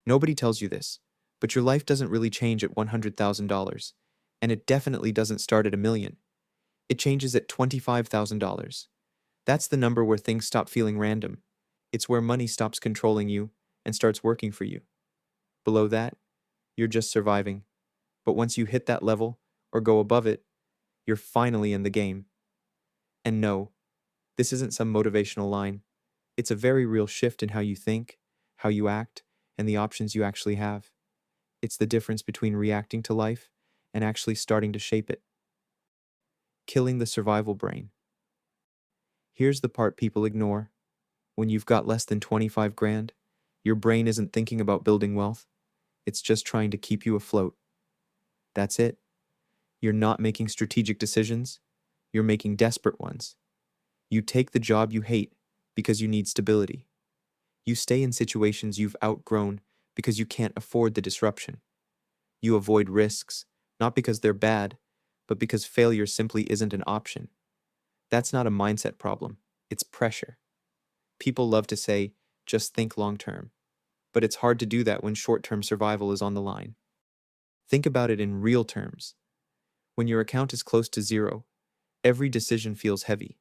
Nobody tells you this, but your life doesn't really change at $100,000, and it definitely doesn't start at $1 million. It changes at $25,000. That's the number where things stop feeling random. It's where money stops controlling you and starts working for you. Below that, you're just surviving. But once you hit that level or go above it, you're finally in the game. And no, this isn't some motivational line. It's a very real shift in how you think, how you act, and the options you actually have. It's the difference between reacting to life and actually starting to shape it. Killing the survival brain. Here's the part people ignore. When you've got less than 25 grand, your brain isn't thinking about building wealth. It's just trying to keep you afloat. That's it. You're not making strategic decisions. You're making desperate ones. You take the job you hate because you need stability. You stay in situations you've outgrown because you can't afford the disruption. You avoid risks, not because they're bad, but because failure simply isn't an option. That's not a mindset problem. It's pressure. People love to say, just think long term. But it's hard to do that when short-term survival is on the line. Think about it in real terms. When your account is close to zero, every decision feels heavy.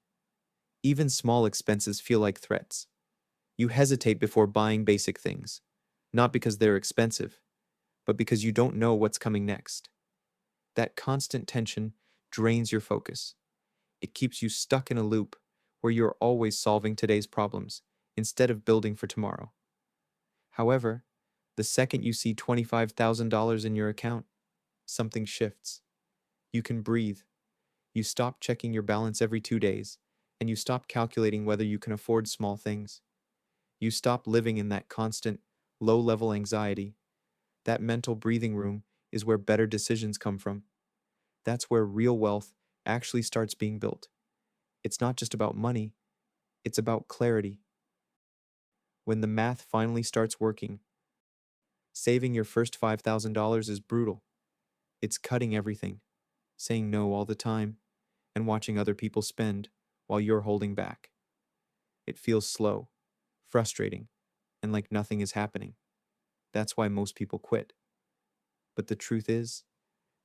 Even small expenses feel like threats. You hesitate before buying basic things, not because they're expensive, but because you don't know what's coming next. That constant tension drains your focus. It keeps you stuck in a loop where you're always solving today's problems instead of building for tomorrow. However, the second you see $25,000 in your account, something shifts. You can breathe. You stop checking your balance every 2 days, and you stop calculating whether you can afford small things. You stop living in that constant, low-level anxiety. That mental breathing room is where better decisions come from. That's where real wealth actually starts being built. It's not just about money, it's about clarity. When the math finally starts working, saving your first $5,000 is brutal. It's cutting everything, saying no all the time, and watching other people spend while you're holding back. It feels slow, frustrating, and like nothing is happening. That's why most people quit. But the truth is,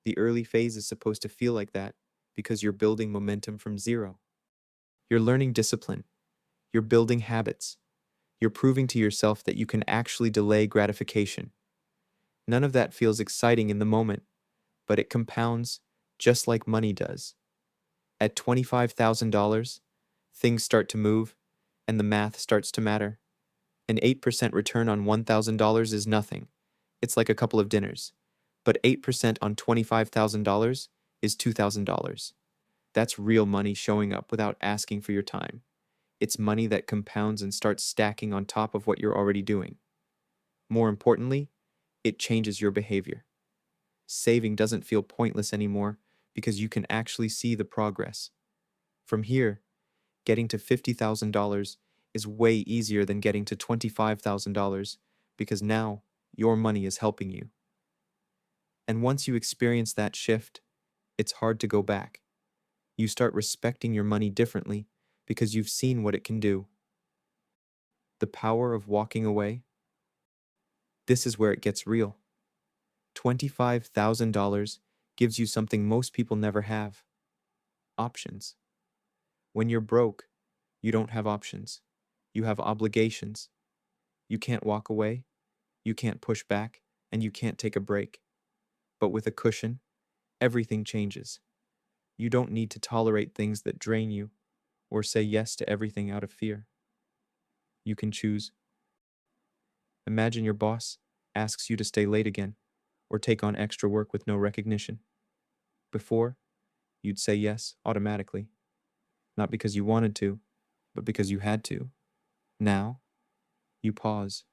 the early phase is supposed to feel like that because you're building momentum from zero. You're learning discipline. You're building habits. You're proving to yourself that you can actually delay gratification. None of that feels exciting in the moment, but it compounds just like money does. At $25,000, things start to move, and the math starts to matter. An 8% return on $1,000 is nothing. It's like a couple of dinners. But 8% on $25,000 is $2,000. That's real money showing up without asking for your time. It's money that compounds and starts stacking on top of what you're already doing. More importantly, it changes your behavior. Saving doesn't feel pointless anymore because you can actually see the progress. From here, getting to $50,000 is way easier than getting to $25,000 because now your money is helping you. And once you experience that shift, it's hard to go back. You start respecting your money differently because you've seen what it can do. The power of walking away? This is where it gets real. $25,000 gives you something most people never have. Options. When you're broke, you don't have options. You have obligations. You can't walk away, you can't push back, and you can't take a break. But with a cushion, everything changes. You don't need to tolerate things that drain you or say yes to everything out of fear. You can choose. Imagine your boss asks you to stay late again or take on extra work with no recognition. Before, you'd say yes automatically, not because you wanted to, but because you had to. Now, you pause,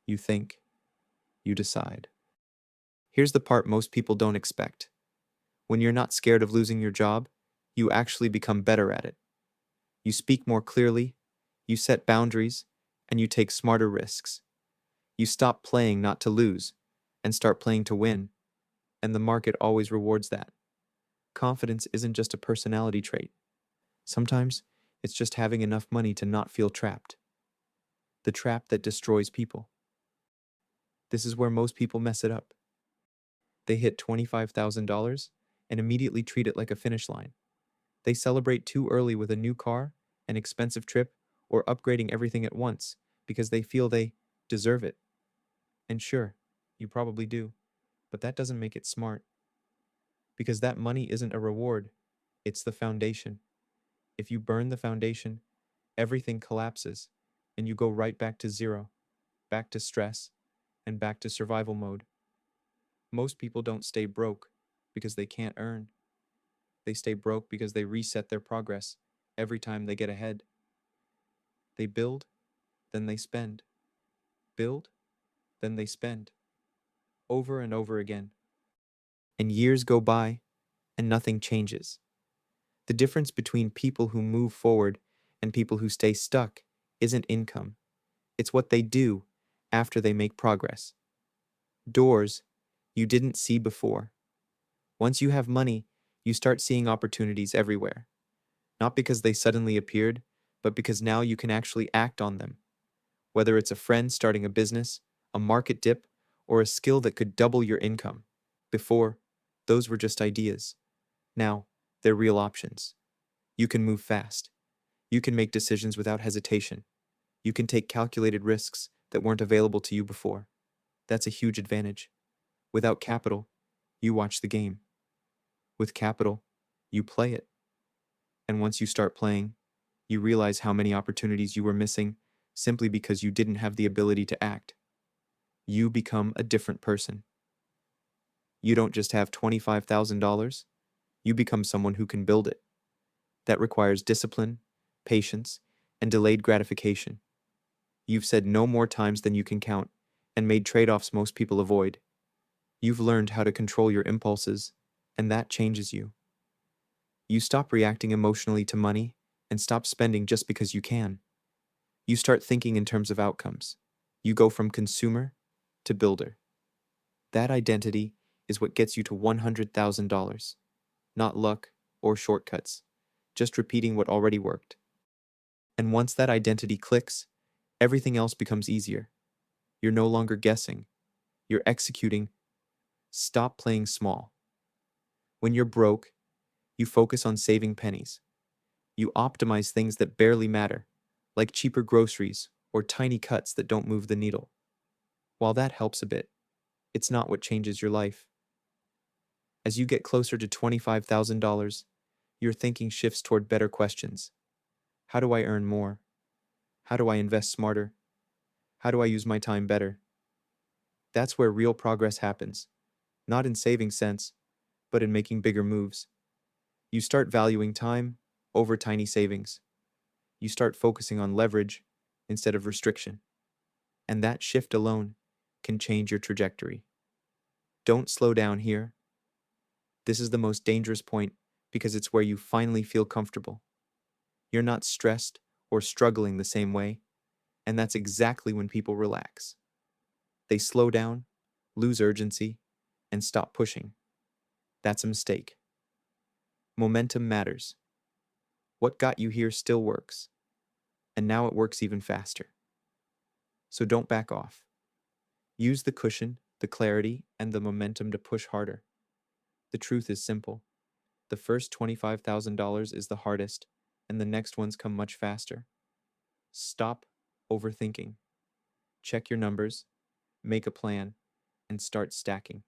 you think, you decide. Here's the part most people don't expect. When you're not scared of losing your job, you actually become better at it. You speak more clearly, you set boundaries, and you take smarter risks. You stop playing not to lose and start playing to win, and the market always rewards that. Confidence isn't just a personality trait. Sometimes it's just having enough money to not feel trapped. The trap that destroys people. This is where most people mess it up. They hit $25,000 and immediately treat it like a finish line. They celebrate too early with a new car, an expensive trip, or upgrading everything at once because they feel they deserve it. And sure, you probably do, but that doesn't make it smart because that money isn't a reward, it's the foundation. If you burn the foundation, everything collapses and you go right back to zero, back to stress, and back to survival mode. Most people don't stay broke because they can't earn. They stay broke because they reset their progress every time they get ahead. They build, then they spend. Build, then they spend. Over and over again. And years go by and nothing changes. The difference between people who move forward and people who stay stuck isn't income. It's what they do after they make progress. Doors you didn't see before. Once you have money, you start seeing opportunities everywhere. Not because they suddenly appeared, but because now you can actually act on them. Whether it's a friend starting a business, a market dip, or a skill that could double your income. Before, those were just ideas. Now, they're real options. You can move fast. You can make decisions without hesitation. You can take calculated risks that weren't available to you before. That's a huge advantage. Without capital, you watch the game. With capital, you play it. And once you start playing, you realize how many opportunities you were missing simply because you didn't have the ability to act. You become a different person. You don't just have $25,000, you become someone who can build it. That requires discipline, patience, and delayed gratification. You've said no more times than you can count and made trade-offs most people avoid. You've learned how to control your impulses, and that changes you. You stop reacting emotionally to money and stop spending just because you can. You start thinking in terms of outcomes. You go from consumer to builder. That identity is what gets you to $100,000. Not luck or shortcuts, just repeating what already worked. And once that identity clicks, everything else becomes easier. You're no longer guessing, you're executing. Stop playing small. When you're broke, you focus on saving pennies. You optimize things that barely matter, like cheaper groceries or tiny cuts that don't move the needle. While that helps a bit, it's not what changes your life. As you get closer to $25,000, your thinking shifts toward better questions. How do I earn more? How do I invest smarter? How do I use my time better? That's where real progress happens, not in saving cents, but in making bigger moves. You start valuing time over tiny savings. You start focusing on leverage instead of restriction. And that shift alone can change your trajectory. Don't slow down here. This is the most dangerous point because it's where you finally feel comfortable. You're not stressed or struggling the same way, and that's exactly when people relax. They slow down, lose urgency, and stop pushing. That's a mistake. Momentum matters. What got you here still works, and now it works even faster. So don't back off. Use the cushion, the clarity, and the momentum to push harder. The truth is simple. The first $25,000 is the hardest, and the next ones come much faster. Stop overthinking. Check your numbers, make a plan, and start stacking.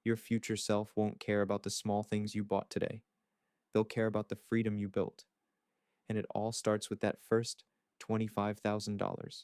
Your future self won't care about the small things you bought today. They'll care about the freedom you built. And it all starts with that first $25,000.